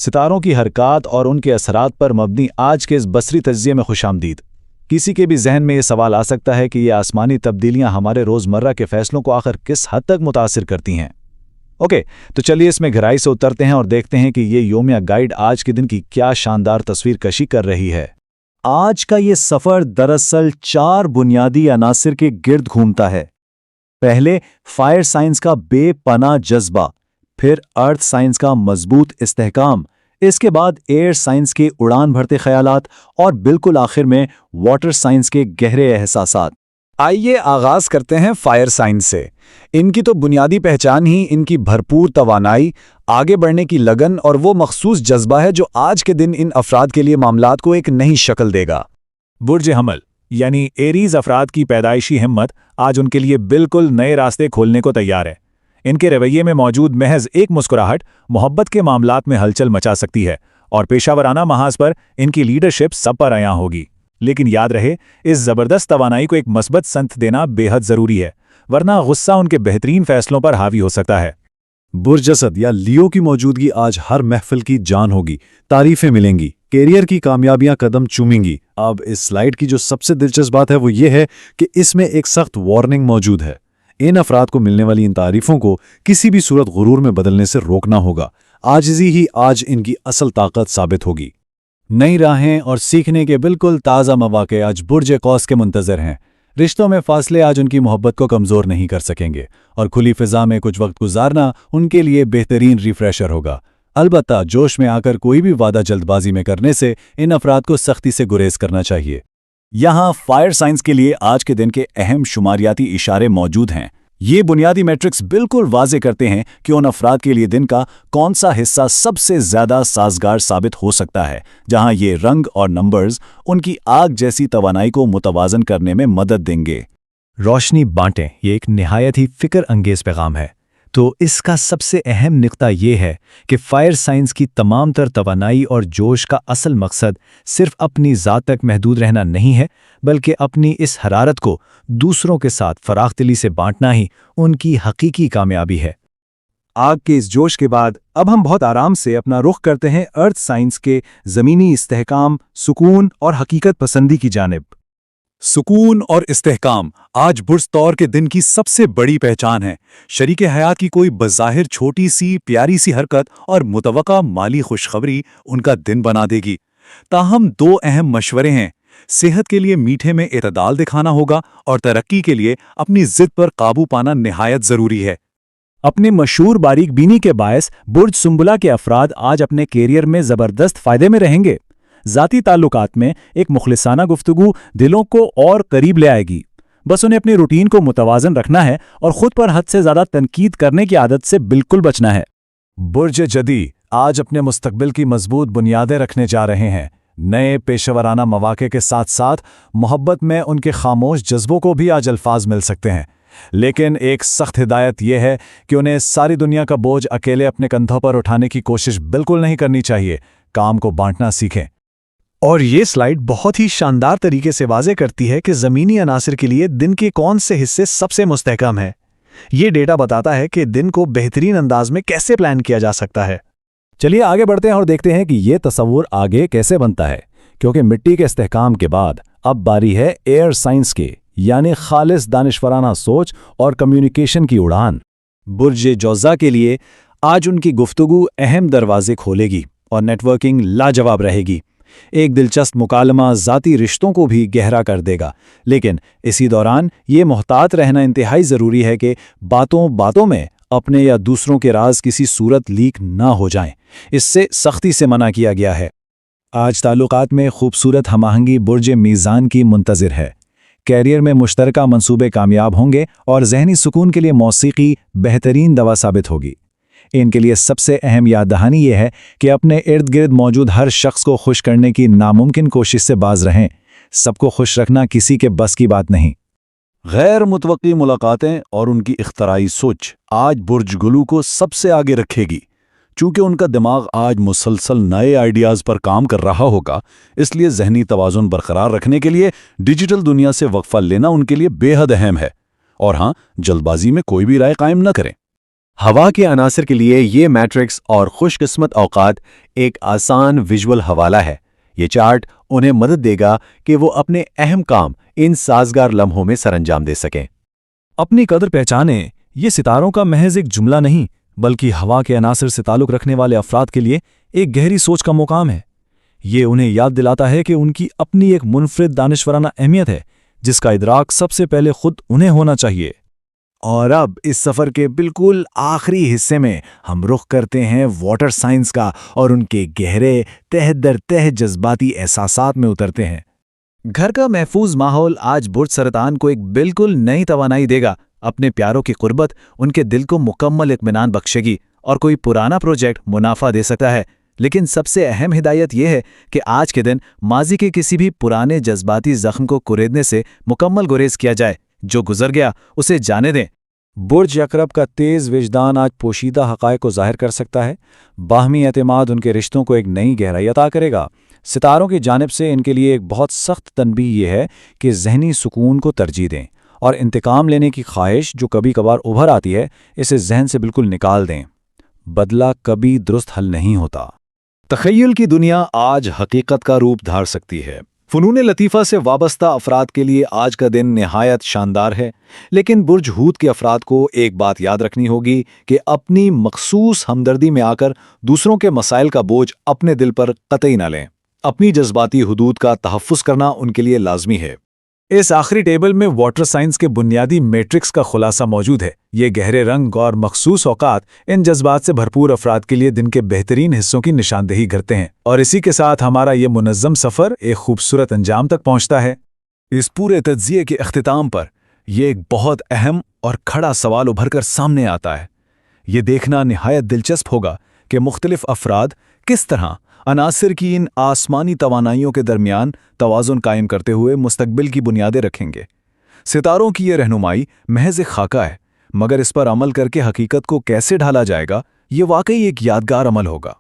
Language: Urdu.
ستاروں کی حرکات اور ان کے اثرات پر مبنی آج کے اس بصری تجزیے میں خوش آمدید۔ کسی کے بھی ذہن میں یہ سوال آ سکتا ہے کہ یہ آسمانی تبدیلیاں ہمارے روزمرہ کے فیصلوں کو آخر کس حد تک متاثر کرتی ہیں۔ اوکے، تو چلیے اس میں گہرائی سے اترتے ہیں اور دیکھتے ہیں کہ یہ یومیہ گائیڈ آج کے دن کی کیا شاندار تصویر کشی کر رہی ہے۔ آج کا یہ سفر دراصل 4 بنیادی عناصر کے گرد گھومتا ہے۔ پہلے فائر سائنس کا بے پناہ جذبہ، پھر ارتھ سائنس کا مضبوط استحکام، اس کے بعد ایئر سائنس کے اڑان بھرتے خیالات اور بالکل آخر میں واٹر سائنس کے گہرے احساسات۔ آئیے آغاز کرتے ہیں فائر سائنس سے۔ ان کی تو بنیادی پہچان ہی ان کی بھرپور توانائی، آگے بڑھنے کی لگن اور وہ مخصوص جذبہ ہے جو آج کے دن ان افراد کے لیے معاملات کو ایک نئی شکل دے گا۔ برج حمل یعنی ایریز افراد کی پیدائشی ہمت آج ان کے لیے بالکل نئے راستے کھولنے کو تیار ہے۔ ان کے رویے میں موجود محض ایک مسکراہٹ محبت کے معاملات میں ہلچل مچا سکتی ہے، اور پیشہ ورانہ محاذ پر ان کی لیڈرشپ سب پر عیاں ہوگی۔ لیکن یاد رہے، اس زبردست توانائی کو ایک مثبت سمت دینا بے حد ضروری ہے، ورنہ غصہ ان کے بہترین فیصلوں پر حاوی ہو سکتا ہے۔ برج اسد یا لیو کی موجودگی آج ہر محفل کی جان ہوگی، تعریفیں ملیں گی، کیریئر کی کامیابیاں قدم چومیں گی۔ اب اس سلائیڈ کی جو سب سے دلچسپ بات ہے وہ یہ ہے کہ اس میں ایک سخت وارننگ موجود ہے۔ ان افراد کو ملنے والی ان تعریفوں کو کسی بھی صورت غرور میں بدلنے سے روکنا ہوگا۔ عاجزی ہی آج ان کی اصل طاقت ثابت ہوگی۔ نئی راہیں اور سیکھنے کے بالکل تازہ مواقع آج برج قوس کے منتظر ہیں۔ رشتوں میں فاصلے آج ان کی محبت کو کمزور نہیں کر سکیں گے، اور کھلی فضا میں کچھ وقت گزارنا ان کے لیے بہترین ریفریشر ہوگا۔ البتہ جوش میں آ کر کوئی بھی وعدہ جلد بازی میں کرنے سے ان افراد کو سختی سے گریز کرنا چاہیے۔ یہاں فائر سائنس کے لیے آج کے دن کے اہم شماریاتی اشارے موجود ہیں۔ یہ بنیادی میٹرکس بالکل واضح کرتے ہیں کہ ان افراد کے لیے دن کا کون سا حصہ سب سے زیادہ سازگار ثابت ہو سکتا ہے، جہاں یہ رنگ اور نمبرز ان کی آگ جیسی توانائی کو متوازن کرنے میں مدد دیں گے۔ روشنی بانٹیں، یہ ایک نہایت ہی فکر انگیز پیغام ہے۔ تو اس کا سب سے اہم نقطہ یہ ہے کہ فائر سائنس کی تمام تر توانائی اور جوش کا اصل مقصد صرف اپنی ذات تک محدود رہنا نہیں ہے، بلکہ اپنی اس حرارت کو دوسروں کے ساتھ فراخ دلی سے بانٹنا ہی ان کی حقیقی کامیابی ہے۔ آگ کے اس جوش کے بعد اب ہم بہت آرام سے اپنا رخ کرتے ہیں ارتھ سائنس کے زمینی استحکام، سکون اور حقیقت پسندی کی جانب۔ سکون اور استحکام آج برج طور کے دن کی سب سے بڑی پہچان ہے۔ شریک حیات کی کوئی بظاہر چھوٹی سی پیاری سی حرکت اور متوقع مالی خوشخبری ان کا دن بنا دے گی۔ تاہم 2 اہم مشورے ہیں۔ صحت کے لیے میٹھے میں اعتدال دکھانا ہوگا، اور ترقی کے لیے اپنی ضد پر قابو پانا نہایت ضروری ہے۔ اپنی مشہور باریک بینی کے باعث برج سنبلہ کے افراد آج اپنے کیریئر میں زبردست فائدے میں رہیں گے۔ ذاتی تعلقات میں ایک مخلصانہ گفتگو دلوں کو اور قریب لے آئے گی۔ بس انہیں اپنی روٹین کو متوازن رکھنا ہے اور خود پر حد سے زیادہ تنقید کرنے کی عادت سے بالکل بچنا ہے۔ برج جدی آج اپنے مستقبل کی مضبوط بنیادیں رکھنے جا رہے ہیں۔ نئے پیشہ ورانہ مواقع کے ساتھ ساتھ محبت میں ان کے خاموش جذبوں کو بھی آج الفاظ مل سکتے ہیں، لیکن ایک سخت ہدایت یہ ہے کہ انہیں ساری دنیا کا بوجھ اکیلے اپنے کندھوں پر اٹھانے کی کوشش بالکل نہیں کرنی چاہیے۔ کام کو بانٹنا سیکھیں۔ اور یہ سلائیڈ بہت ہی شاندار طریقے سے واضح کرتی ہے کہ زمینی عناصر کے لیے دن کے کون سے حصے سب سے مستحکم ہیں۔ یہ ڈیٹا بتاتا ہے کہ دن کو بہترین انداز میں کیسے پلان کیا جا سکتا ہے۔ چلیے آگے بڑھتے ہیں اور دیکھتے ہیں کہ یہ تصور آگے کیسے بنتا ہے، کیونکہ مٹی کے استحکام کے بعد اب باری ہے ایئر سائنس کے، یعنی خالص دانشورانہ سوچ اور کمیونیکیشن کی اڑان۔ برج جوزا کے لیے آج ان کی گفتگو اہم دروازے کھولے گی اور نیٹ ورکنگ لاجواب رہے گی۔ ایک دلچسپ مکالمہ ذاتی رشتوں کو بھی گہرا کر دے گا، لیکن اسی دوران یہ محتاط رہنا انتہائی ضروری ہے کہ باتوں میں اپنے یا دوسروں کے راز کسی صورت لیک نہ ہو جائیں۔ اس سے سختی سے منع کیا گیا ہے۔ آج تعلقات میں خوبصورت ہم آہنگی برج میزان کی منتظر ہے۔ کیریئر میں مشترکہ منصوبے کامیاب ہوں گے اور ذہنی سکون کے لیے موسیقی بہترین دوا ثابت ہوگی۔ ان کے لیے سب سے اہم یاد دہانی یہ ہے کہ اپنے ارد گرد موجود ہر شخص کو خوش کرنے کی ناممکن کوشش سے باز رہیں۔ سب کو خوش رکھنا کسی کے بس کی بات نہیں۔ غیر متوقع ملاقاتیں اور ان کی اختراعی سوچ آج برج گلو کو سب سے آگے رکھے گی۔ چونکہ ان کا دماغ آج مسلسل نئے آئیڈیاز پر کام کر رہا ہوگا، اس لیے ذہنی توازن برقرار رکھنے کے لیے ڈیجیٹل دنیا سے وقفہ لینا ان کے لیے بے حد اہم ہے۔ اور ہاں، جلد بازی میں کوئی بھی رائے قائم نہ کریں۔ ہوا کے عناصر کے لیے یہ میٹرکس اور خوش قسمت اوقات ایک آسان ویژول حوالہ ہے۔ یہ چارٹ انہیں مدد دے گا کہ وہ اپنے اہم کام ان سازگار لمحوں میں سر انجام دے سکیں۔ اپنی قدر پہچانیں، یہ ستاروں کا محض ایک جملہ نہیں بلکہ ہوا کے عناصر سے تعلق رکھنے والے افراد کے لیے ایک گہری سوچ کا مقام ہے۔ یہ انہیں یاد دلاتا ہے کہ ان کی اپنی ایک منفرد دانشورانہ اہمیت ہے جس کا ادراک سب سے پہلے خود انہیں ہونا چاہیے۔ اور اب اس سفر کے بالکل آخری حصے میں ہم رخ کرتے ہیں واٹر سائنس کا اور ان کے گہرے تہ در تہ جذباتی احساسات میں اترتے ہیں۔ گھر کا محفوظ ماحول آج برج سرطان کو ایک بالکل نئی توانائی دے گا۔ اپنے پیاروں کی قربت ان کے دل کو مکمل اطمینان بخشے گی اور کوئی پرانا پروجیکٹ منافع دے سکتا ہے، لیکن سب سے اہم ہدایت یہ ہے کہ آج کے دن ماضی کے کسی بھی پرانے جذباتی زخم کو کریدنے سے مکمل گریز کیا جائے۔ جو گزر گیا اسے جانے دیں۔ برج یکرب کا تیز وجدان آج پوشیدہ حقائق کو ظاہر کر سکتا ہے۔ باہمی اعتماد ان کے رشتوں کو ایک نئی گہرائی عطا کرے گا۔ ستاروں کی جانب سے ان کے لیے ایک بہت سخت تنبیہ یہ ہے کہ ذہنی سکون کو ترجیح دیں اور انتقام لینے کی خواہش جو کبھی کبھار ابھر آتی ہے اسے ذہن سے بالکل نکال دیں۔ بدلہ کبھی درست حل نہیں ہوتا۔ تخیل کی دنیا آج حقیقت کا روپ دھار سکتی ہے۔ فنون لطیفہ سے وابستہ افراد کے لیے آج کا دن نہایت شاندار ہے، لیکن برج حوت کے افراد کو ایک بات یاد رکھنی ہوگی کہ اپنی مخصوص ہمدردی میں آ کر دوسروں کے مسائل کا بوجھ اپنے دل پر قطعی نہ لیں۔ اپنی جذباتی حدود کا تحفظ کرنا ان کے لیے لازمی ہے۔ اس آخری ٹیبل میں واٹر سائنس کے بنیادی میٹرکس کا خلاصہ موجود ہے۔ یہ گہرے رنگ اور مخصوص اوقات ان جذبات سے بھرپور افراد کے لیے دن کے بہترین حصوں کی نشاندہی کرتے ہیں، اور اسی کے ساتھ ہمارا یہ منظم سفر ایک خوبصورت انجام تک پہنچتا ہے۔ اس پورے تجزیے کے اختتام پر یہ ایک بہت اہم اور کھڑا سوال ابھر کر سامنے آتا ہے۔ یہ دیکھنا نہایت دلچسپ ہوگا کہ مختلف افراد کس طرح عناصر کی ان آسمانی توانائیوں کے درمیان توازن قائم کرتے ہوئے مستقبل کی بنیادیں رکھیں گے۔ ستاروں کی یہ رہنمائی محض ایک خاکہ ہے، مگر اس پر عمل کر کے حقیقت کو کیسے ڈھالا جائے گا، یہ واقعی ایک یادگار عمل ہوگا۔